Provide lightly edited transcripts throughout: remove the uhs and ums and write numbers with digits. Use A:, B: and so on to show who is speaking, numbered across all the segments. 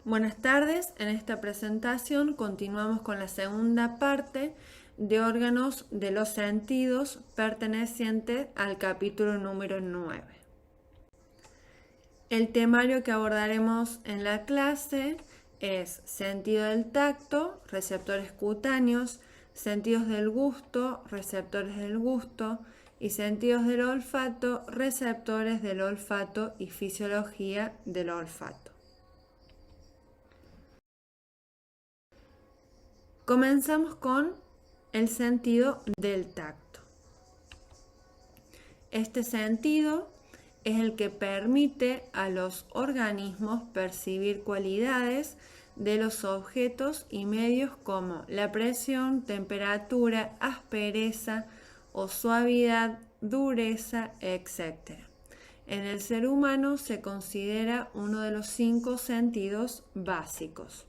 A: Buenas tardes, en esta presentación continuamos con la segunda parte de órganos de los sentidos perteneciente al capítulo número 9. El temario que abordaremos en la clase es sentido del tacto, receptores cutáneos, sentidos del gusto, receptores del gusto y sentidos del olfato, receptores del olfato y fisiología del olfato. Comenzamos con el sentido del tacto. Este sentido es el que permite a los organismos percibir cualidades de los objetos y medios como la presión, temperatura, aspereza o suavidad, dureza, etc. En el ser humano se considera uno de los 5 sentidos básicos.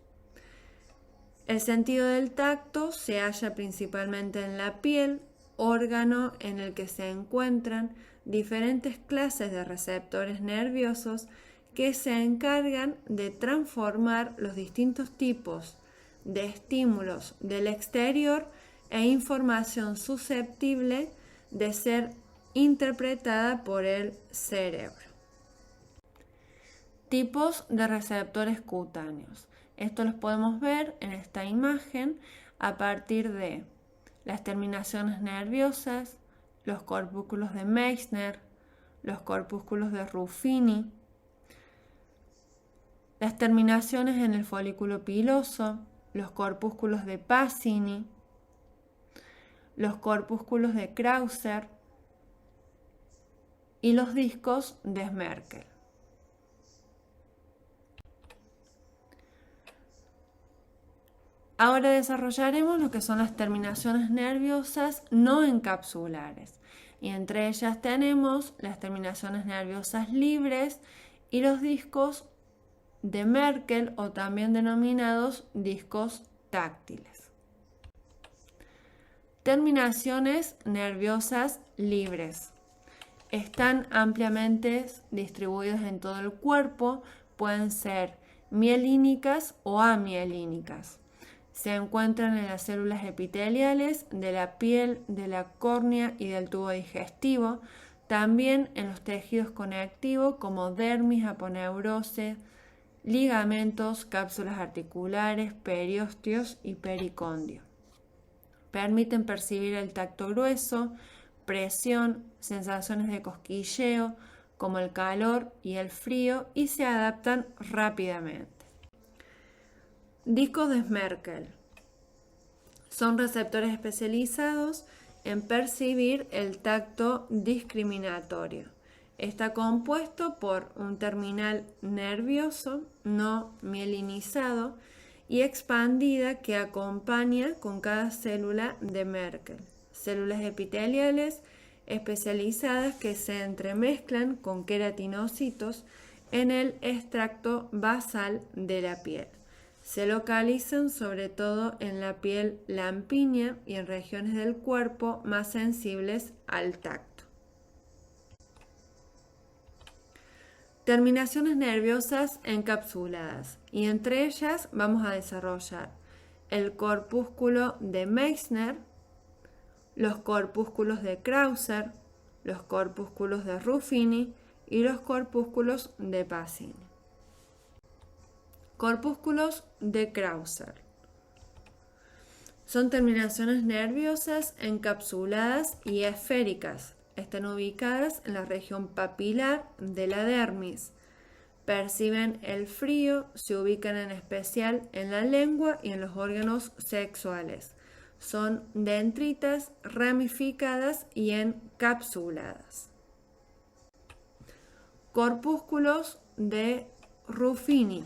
A: El sentido del tacto se halla principalmente en la piel, órgano en el que se encuentran diferentes clases de receptores nerviosos que se encargan de transformar los distintos tipos de estímulos del exterior e información susceptible de ser interpretada por el cerebro. Tipos de receptores cutáneos. Esto los podemos ver en esta imagen a partir de las terminaciones nerviosas, los corpúsculos de Meissner, los corpúsculos de Ruffini, las terminaciones en el folículo piloso, los corpúsculos de Pacini, los corpúsculos de Krauser y los discos de Merkel. Ahora desarrollaremos lo que son las terminaciones nerviosas no encapsulares, y entre ellas tenemos las terminaciones nerviosas libres y los discos de Merkel, o también denominados discos táctiles. Terminaciones nerviosas libres. Están ampliamente distribuidas en todo el cuerpo, pueden ser mielínicas o amielínicas. Se encuentran en las células epiteliales de la piel, de la córnea y del tubo digestivo, también en los tejidos conectivos como dermis, aponeurose, ligamentos, cápsulas articulares, periosteos y pericondio. Permiten percibir el tacto grueso, presión, sensaciones de cosquilleo, como el calor y el frío, y se adaptan rápidamente. Discos de Merkel. Son receptores especializados en percibir el tacto discriminatorio. Está compuesto por un terminal nervioso no mielinizado y expandida que acompaña con cada célula de Merkel. Células epiteliales especializadas que se entremezclan con queratinocitos en el extracto basal de la piel. Se localizan sobre todo en la piel lampiña y en regiones del cuerpo más sensibles al tacto. Terminaciones nerviosas encapsuladas, y entre ellas vamos a desarrollar el corpúsculo de Meissner, los corpúsculos de Krauser, los corpúsculos de Ruffini y los corpúsculos de Pacini. Corpúsculos de Krauser. Son terminaciones nerviosas encapsuladas y esféricas. Están ubicadas en la región papilar de la dermis. Perciben el frío, se ubican en especial en la lengua y en los órganos sexuales. Son dendritas ramificadas y encapsuladas. Corpúsculos de Ruffini.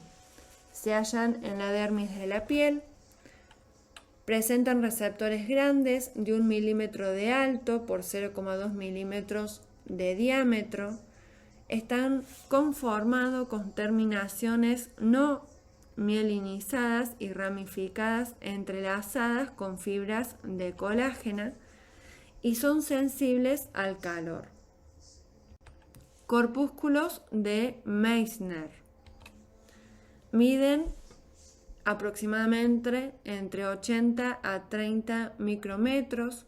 A: Se hallan en la dermis de la piel, presentan receptores grandes de 1 milímetro de alto por 0,2 milímetros de diámetro, están conformados con terminaciones no mielinizadas y ramificadas entrelazadas con fibras de colágeno y son sensibles al calor. Corpúsculos de Meissner. Miden aproximadamente entre 80 a 30 micrómetros.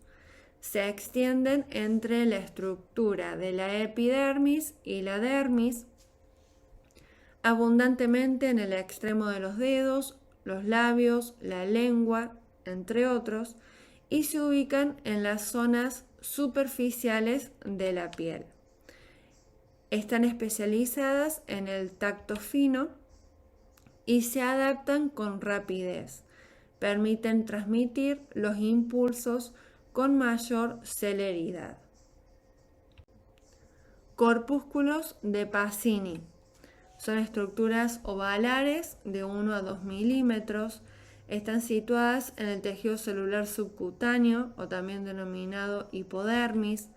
A: Se extienden entre la estructura de la epidermis y la dermis, abundantemente en el extremo de los dedos, los labios, la lengua, entre otros, y se ubican en las zonas superficiales de la piel. Están especializadas en el tacto fino y se adaptan con rapidez. Permiten transmitir los impulsos con mayor celeridad. Corpúsculos de Pacini. Son estructuras ovalares de 1 a 2 milímetros. Están situadas en el tejido celular subcutáneo, o también denominado hipodermis.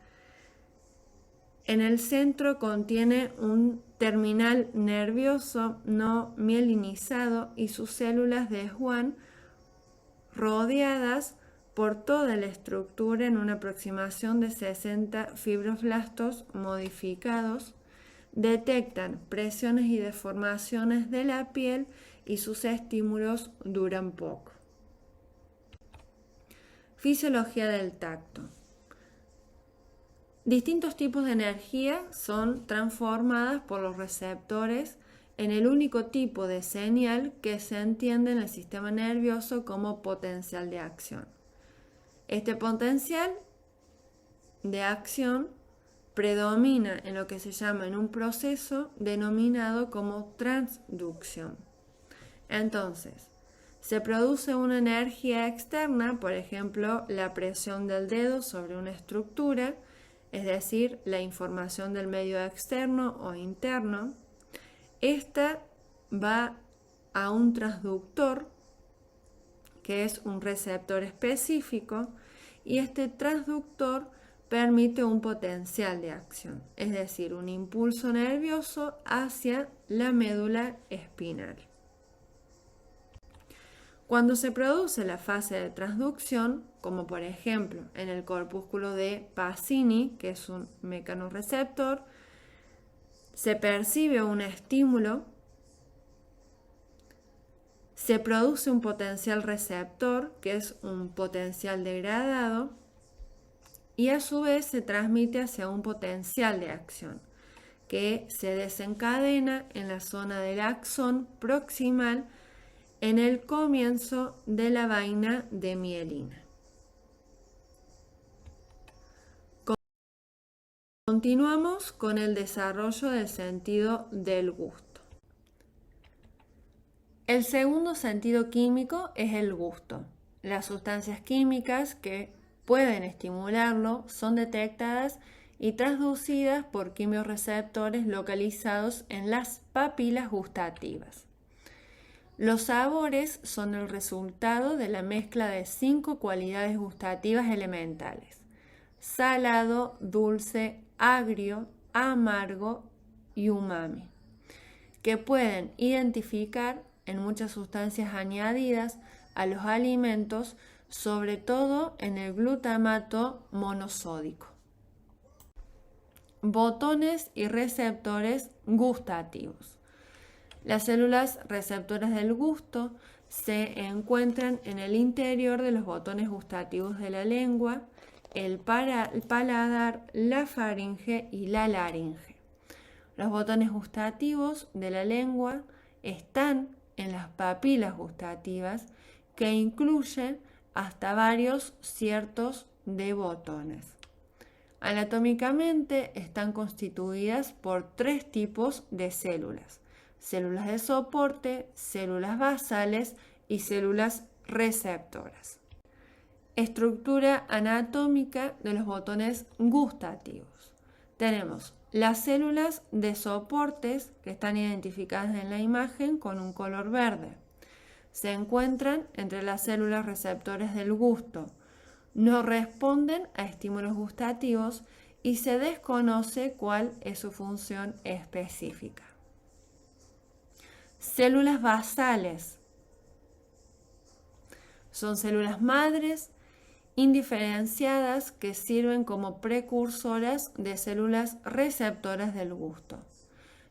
A: En el centro contiene un terminal nervioso no mielinizado y sus células de Schwann rodeadas por toda la estructura en una aproximación de 60 fibroblastos modificados. Detectan presiones y deformaciones de la piel y sus estímulos duran poco. Fisiología del tacto. Distintos tipos de energía son transformadas por los receptores en el único tipo de señal que se entiende en el sistema nervioso como potencial de acción. Este potencial de acción predomina en lo que se llama en un proceso denominado como transducción. Entonces, se produce una energía externa, por ejemplo, la presión del dedo sobre una estructura, es decir, la información del medio externo o interno. Esta va a un transductor, que es un receptor específico, y este transductor permite un potencial de acción, es decir, un impulso nervioso hacia la médula espinal. Cuando se produce la fase de transducción, como por ejemplo en el corpúsculo de Pacini, que es un mecanorreceptor, se percibe un estímulo, se produce un potencial receptor, que es un potencial degradado, y a su vez se transmite hacia un potencial de acción, que se desencadena en la zona del axón proximal en el comienzo de la vaina de mielina. Continuamos con el desarrollo del sentido del gusto. El segundo sentido químico es el gusto. Las sustancias químicas que pueden estimularlo son detectadas y transducidas por quimiorreceptores localizados en las papilas gustativas. Los sabores son el resultado de la mezcla de 5 cualidades gustativas elementales: salado, dulce, agrio, amargo y umami, que pueden identificar en muchas sustancias añadidas a los alimentos, sobre todo en el glutamato monosódico. Botones y receptores gustativos. Las células receptoras del gusto se encuentran en el interior de los botones gustativos de la lengua, el paladar, la faringe y la laringe. Los botones gustativos de la lengua están en las papilas gustativas, que incluyen hasta varios ciertos de botones. Anatómicamente están constituidas por 3 tipos de células: células de soporte, células basales y células receptoras. Estructura anatómica de los botones gustativos. Tenemos las células de soportes, que están identificadas en la imagen con un color verde. Se encuentran entre las células receptores del gusto. No responden a estímulos gustativos y se desconoce cuál es su función específica. Células basales. Son células madres indiferenciadas que sirven como precursoras de células receptoras del gusto.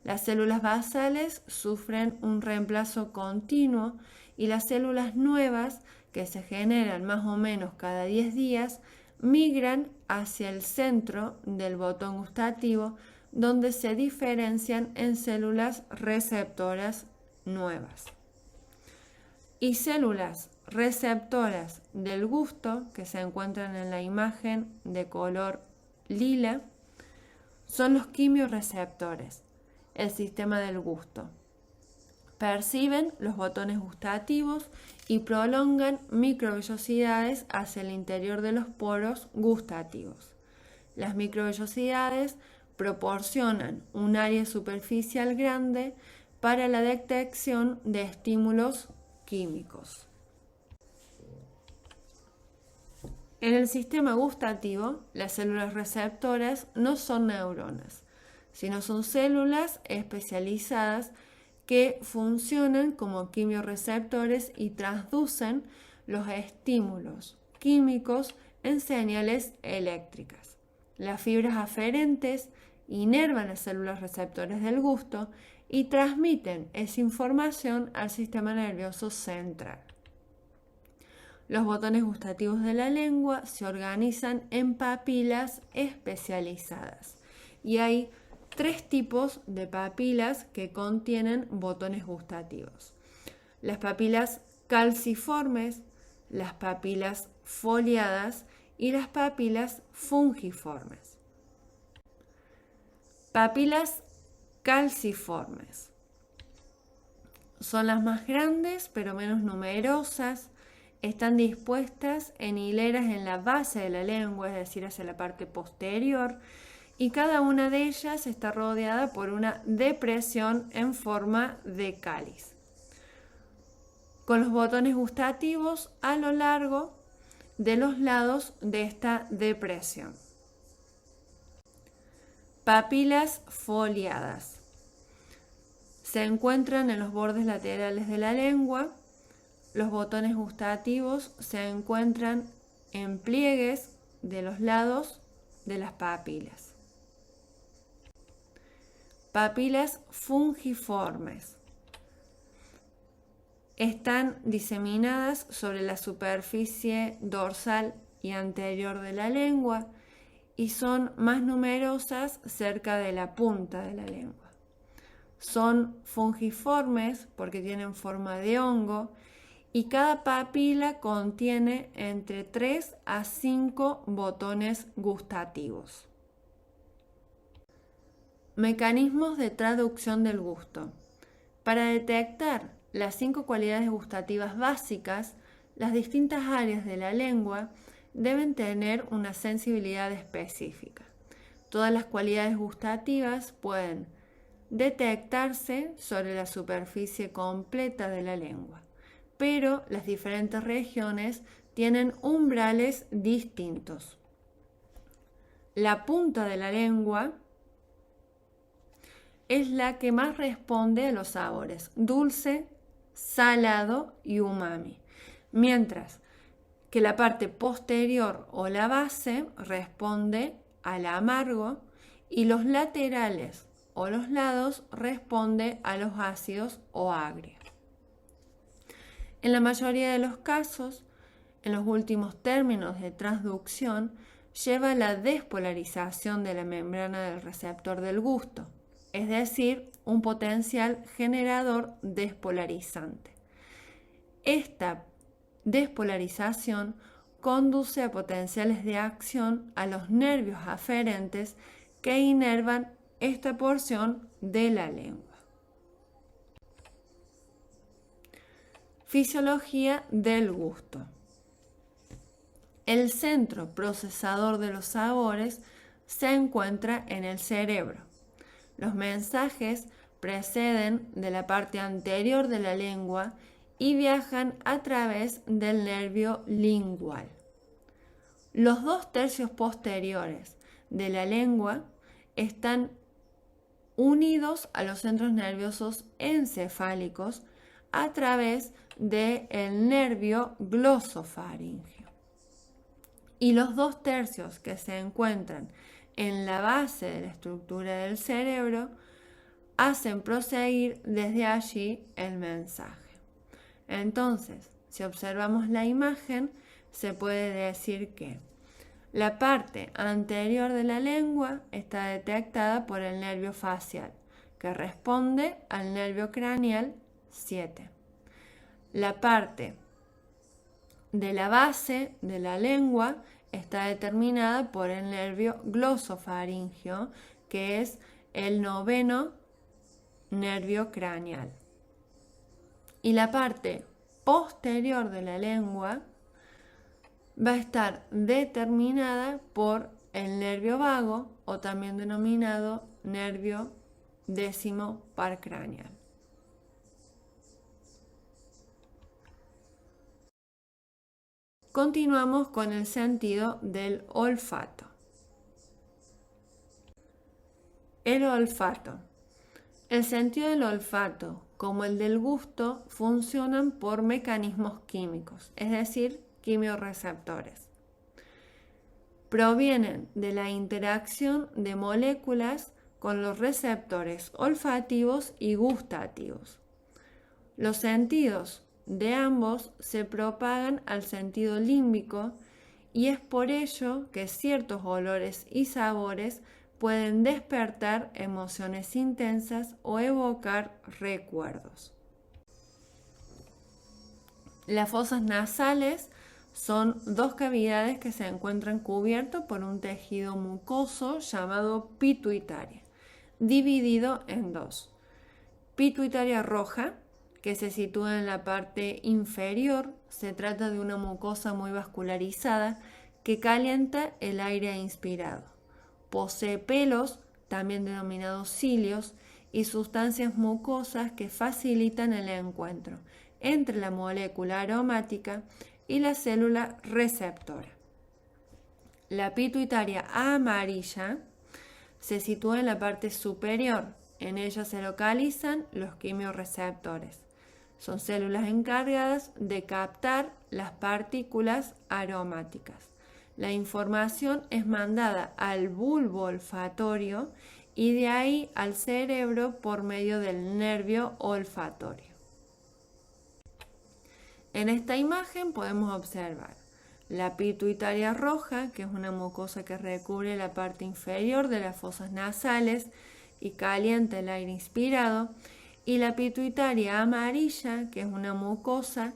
A: Las células basales sufren un reemplazo continuo y las células nuevas, que se generan más o menos cada 10 días, migran hacia el centro del botón gustativo, donde se diferencian en células receptoras nuevas. Y células receptoras del gusto, que se encuentran en la imagen de color lila, son los quimiorreceptores, el sistema del gusto. Perciben los botones gustativos y prolongan microvellosidades hacia el interior de los poros gustativos. Las microvellosidades proporcionan un área superficial grande para la detección de estímulos químicos. En el sistema gustativo, las células receptoras no son neuronas, sino son células especializadas que funcionan como quimiorreceptores y transducen los estímulos químicos en señales eléctricas. Las fibras aferentes inervan las células receptores del gusto y transmiten esa información al sistema nervioso central. Los botones gustativos de la lengua se organizan en papilas especializadas y hay 3 tipos de papilas que contienen botones gustativos: las papilas calciformes, las papilas foliadas y las papilas fungiformes. Papilas calciformes son las más grandes pero menos numerosas. Están dispuestas en hileras en la base de la lengua, es decir, hacia la parte posterior, y cada una de ellas está rodeada por una depresión en forma de cáliz, con los botones gustativos a lo largo de los lados de esta depresión. Papilas foliadas se encuentran en los bordes laterales de la lengua. Los botones gustativos se encuentran en pliegues de los lados de las papilas. Papilas fungiformes están diseminadas sobre la superficie dorsal y anterior de la lengua y son más numerosas cerca de la punta de la lengua. Son fungiformes porque tienen forma de hongo y cada papila contiene entre 3 a 5 botones gustativos. Mecanismos de traducción del gusto. Para detectar las 5 cualidades gustativas básicas, las distintas áreas de la lengua deben tener una sensibilidad específica. Todas las cualidades gustativas pueden detectarse sobre la superficie completa de la lengua, pero las diferentes regiones tienen umbrales distintos. La punta de la lengua es la que más responde a los sabores dulce, salado y umami, mientras que la parte posterior o la base responde al amargo y los laterales o los lados responde a los ácidos o agrios. En la mayoría de los casos, en los últimos términos de transducción, lleva la despolarización de la membrana del receptor del gusto, es decir, un potencial generador despolarizante. Esta despolarización conduce a potenciales de acción a los nervios aferentes que inervan esta porción de la lengua. Fisiología del gusto. El centro procesador de los sabores se encuentra en el cerebro. Los mensajes preceden de la parte anterior de la lengua y viajan a través del nervio lingual. Los 2/3 posteriores de la lengua están unidos a los centros nerviosos encefálicos a través del nervio glosofaríngeo. Y los 2/3 que se encuentran en la base de la estructura del cerebro hacen proseguir desde allí el mensaje. Entonces, si observamos la imagen, se puede decir que la parte anterior de la lengua está detectada por el nervio facial, que responde al nervio craneal 7. La parte de la base de la lengua está determinada por el nervio glosofaringeo, que es el 9º nervio craneal. Y la parte posterior de la lengua va a estar determinada por el nervio vago, o también denominado nervio 10º parcraneal. Continuamos con el sentido del olfato. El olfato. El sentido del olfato, como el del gusto, funcionan por mecanismos químicos, es decir, quimiorreceptores. Provienen de la interacción de moléculas con los receptores olfativos y gustativos. Los sentidos de ambos se propagan al sentido límbico y es por ello que ciertos olores y sabores pueden despertar emociones intensas o evocar recuerdos. Las fosas nasales son dos cavidades que se encuentran cubiertas por un tejido mucoso llamado pituitaria, dividido en dos. Pituitaria roja, que se sitúa en la parte inferior, se trata de una mucosa muy vascularizada que calienta el aire inspirado. Posee pelos, también denominados cilios, y sustancias mucosas que facilitan el encuentro entre la molécula aromática y la célula receptora. La pituitaria amarilla se sitúa en la parte superior. En ella se localizan los quimiorreceptores. Son células encargadas de captar las partículas aromáticas. La información es mandada al bulbo olfatorio y de ahí al cerebro por medio del nervio olfatorio. En esta imagen podemos observar la pituitaria roja, que es una mucosa que recubre la parte inferior de las fosas nasales y calienta el aire inspirado, y la pituitaria amarilla, que es una mucosa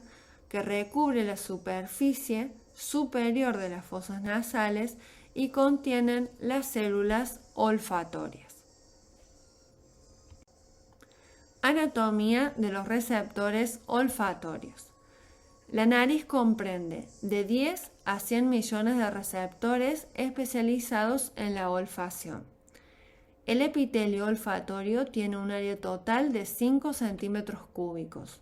A: que recubre la superficie superior de las fosas nasales y contienen las células olfatorias. Anatomía de los receptores olfatorios. La nariz comprende de 10 a 100 millones de receptores especializados en la olfacción. El epitelio olfatorio tiene un área total de 5 centímetros cúbicos.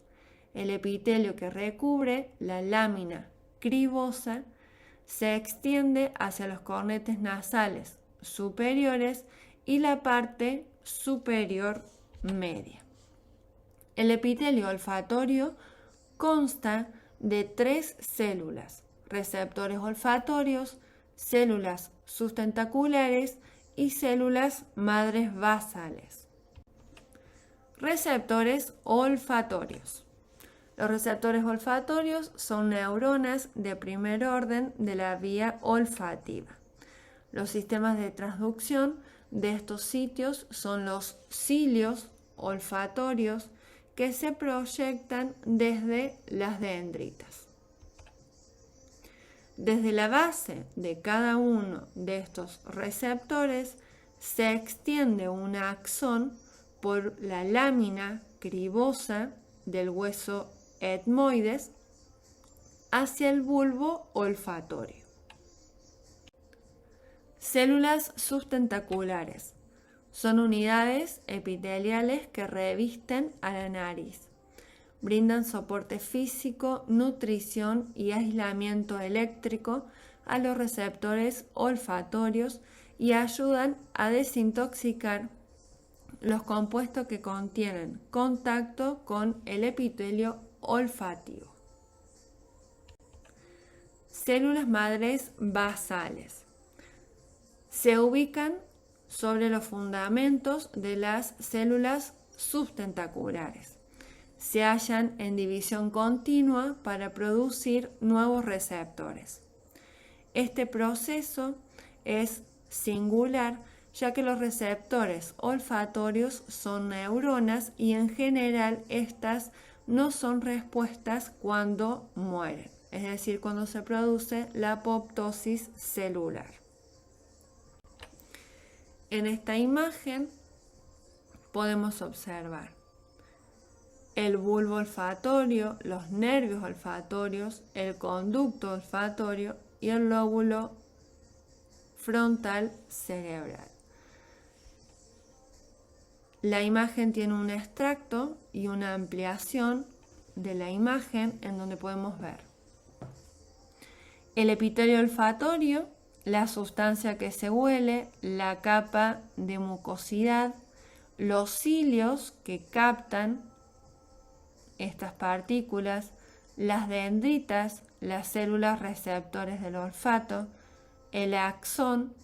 A: El epitelio que recubre la lámina cribosa se extiende hacia los cornetes nasales superiores y la parte superior media. El epitelio olfatorio consta de 3 células: receptores olfatorios, células sustentaculares y células madres basales. Receptores olfatorios. Los receptores olfatorios son neuronas de primer orden de la vía olfativa. Los sistemas de transducción de estos sitios son los cilios olfatorios, que se proyectan desde las dendritas. Desde la base de cada uno de estos receptores se extiende un axón por la lámina cribosa del hueso etmoides hacia el bulbo olfatorio. Células sustentaculares. Son unidades epiteliales que revisten a la nariz. Brindan soporte físico, nutrición y aislamiento eléctrico a los receptores olfatorios y ayudan a desintoxicar los compuestos que contienen contacto con el epitelio olfativo. Células madres basales. Se ubican sobre los fundamentos de las células subtentaculares. Se hallan en división continua para producir nuevos receptores. Este proceso es singular, ya que los receptores olfatorios son neuronas y en general estas no son respuestas cuando mueren, es decir, cuando se produce la apoptosis celular. En esta imagen podemos observar el bulbo olfatorio, los nervios olfatorios, el conducto olfatorio y el lóbulo frontal cerebral. La imagen tiene un extracto y una ampliación de la imagen en donde podemos ver el epitelio olfatorio, la sustancia que se huele, la capa de mucosidad, los cilios que captan estas partículas, las dendritas, las células receptores del olfato, el axón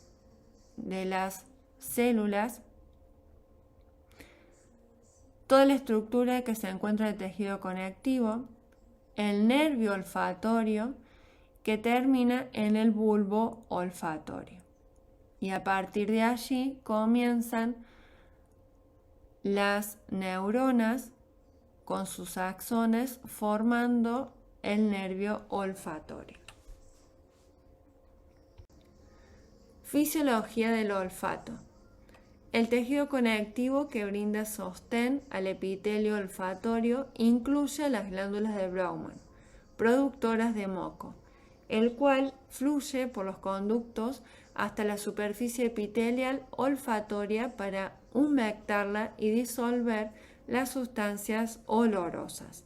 A: de las células, toda la estructura que se encuentra en el tejido conectivo, el nervio olfatorio que termina en el bulbo olfatorio. Y a partir de allí comienzan las neuronas con sus axones formando el nervio olfatorio. Fisiología del olfato. El tejido conectivo que brinda sostén al epitelio olfatorio incluye las glándulas de Bowman, productoras de moco, el cual fluye por los conductos hasta la superficie epitelial olfatoria para humectarla y disolver las sustancias olorosas.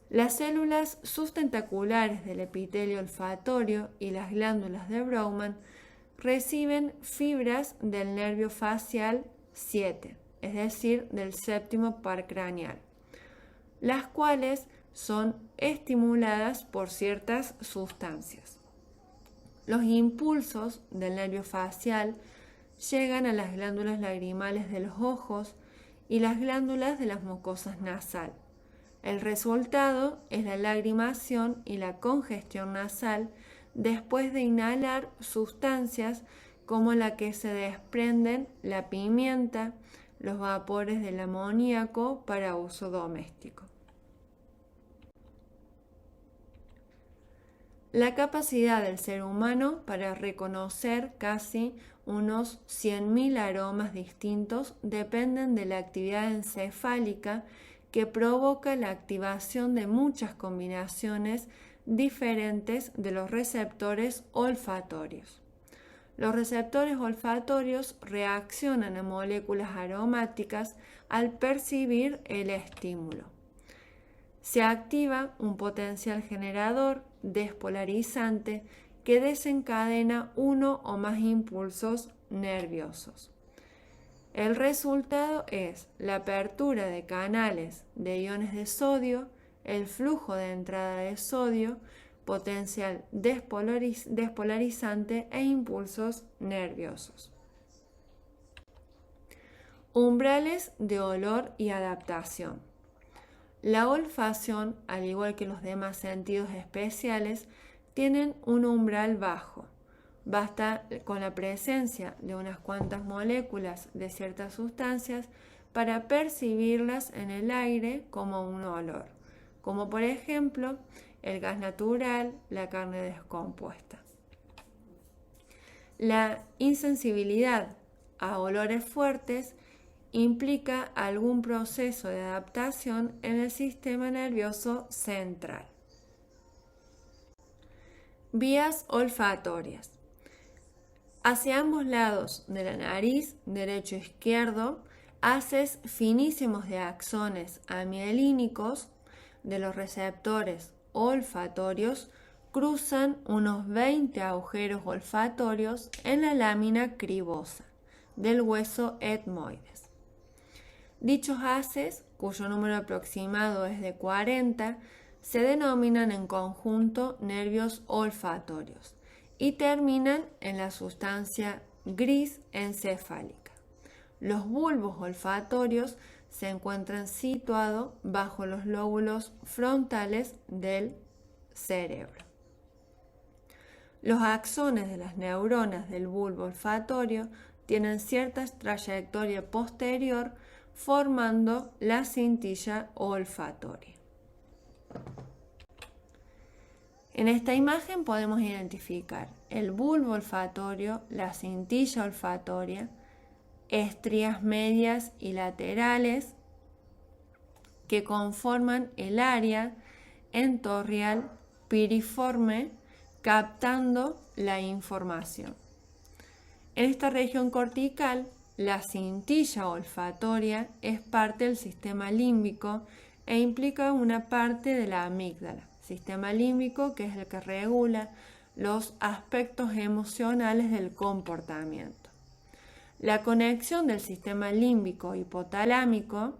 A: Las células sustentaculares del epitelio olfatorio y las glándulas de Bowman reciben fibras del nervio facial 7, es decir, del séptimo par craneal, las cuales son estimuladas por ciertas sustancias. Los impulsos del nervio facial llegan a las glándulas lagrimales de los ojos y las glándulas de las mucosas nasal. El resultado es la lagrimación y la congestión nasal después de inhalar sustancias como la que se desprenden la pimienta, los vapores del amoníaco para uso doméstico. La capacidad del ser humano para reconocer casi unos 100.000 aromas distintos dependen de la actividad encefálica que provoca la activación de muchas combinaciones diferentes de los receptores olfatorios. Los receptores olfatorios reaccionan a moléculas aromáticas al percibir el estímulo. Se activa un potencial generador despolarizante que desencadena uno o más impulsos nerviosos. El resultado es la apertura de canales de iones de sodio, el flujo de entrada de sodio, potencial despolarizante e impulsos nerviosos. Umbrales de olor y adaptación. La olfacción, al igual que los demás sentidos especiales, tienen un umbral bajo. Basta con la presencia de unas cuantas moléculas de ciertas sustancias para percibirlas en el aire como un olor, como por ejemplo el gas natural, la carne descompuesta. La insensibilidad a olores fuertes implica algún proceso de adaptación en el sistema nervioso central. Vías olfatorias. Hacia ambos lados de la nariz, derecho e izquierdo, haces finísimos de axones amielínicos de los receptores olfatorios cruzan unos 20 agujeros olfatorios en la lámina cribosa del hueso etmoides. Dichos haces, cuyo número aproximado es de 40, se denominan en conjunto nervios olfatorios y terminan en la sustancia gris encefálica. Los bulbos olfatorios se encuentran situados bajo los lóbulos frontales del cerebro. Los axones de las neuronas del bulbo olfatorio tienen cierta trayectoria posterior formando la cintilla olfatoria. En esta imagen podemos identificar el bulbo olfatorio, la cintilla olfatoria, estrías medias y laterales que conforman el área entorrial piriforme captando la información. En esta región cortical, la cintilla olfatoria es parte del sistema límbico e implica una parte de la amígdala, sistema límbico que es el que regula los aspectos emocionales del comportamiento. La conexión del sistema límbico hipotalámico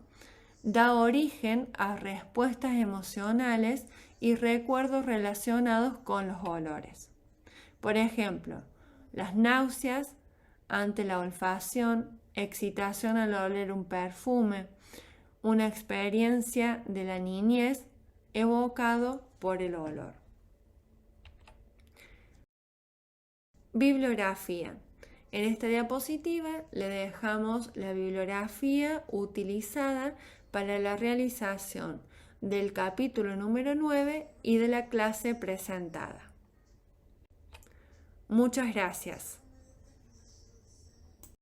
A: da origen a respuestas emocionales y recuerdos relacionados con los olores. Por ejemplo, las náuseas ante la olfacción, excitación al oler un perfume, una experiencia de la niñez evocado por el olor. Bibliografía. En esta diapositiva le dejamos la bibliografía utilizada para la realización del capítulo número 9 y de la clase presentada. Muchas gracias.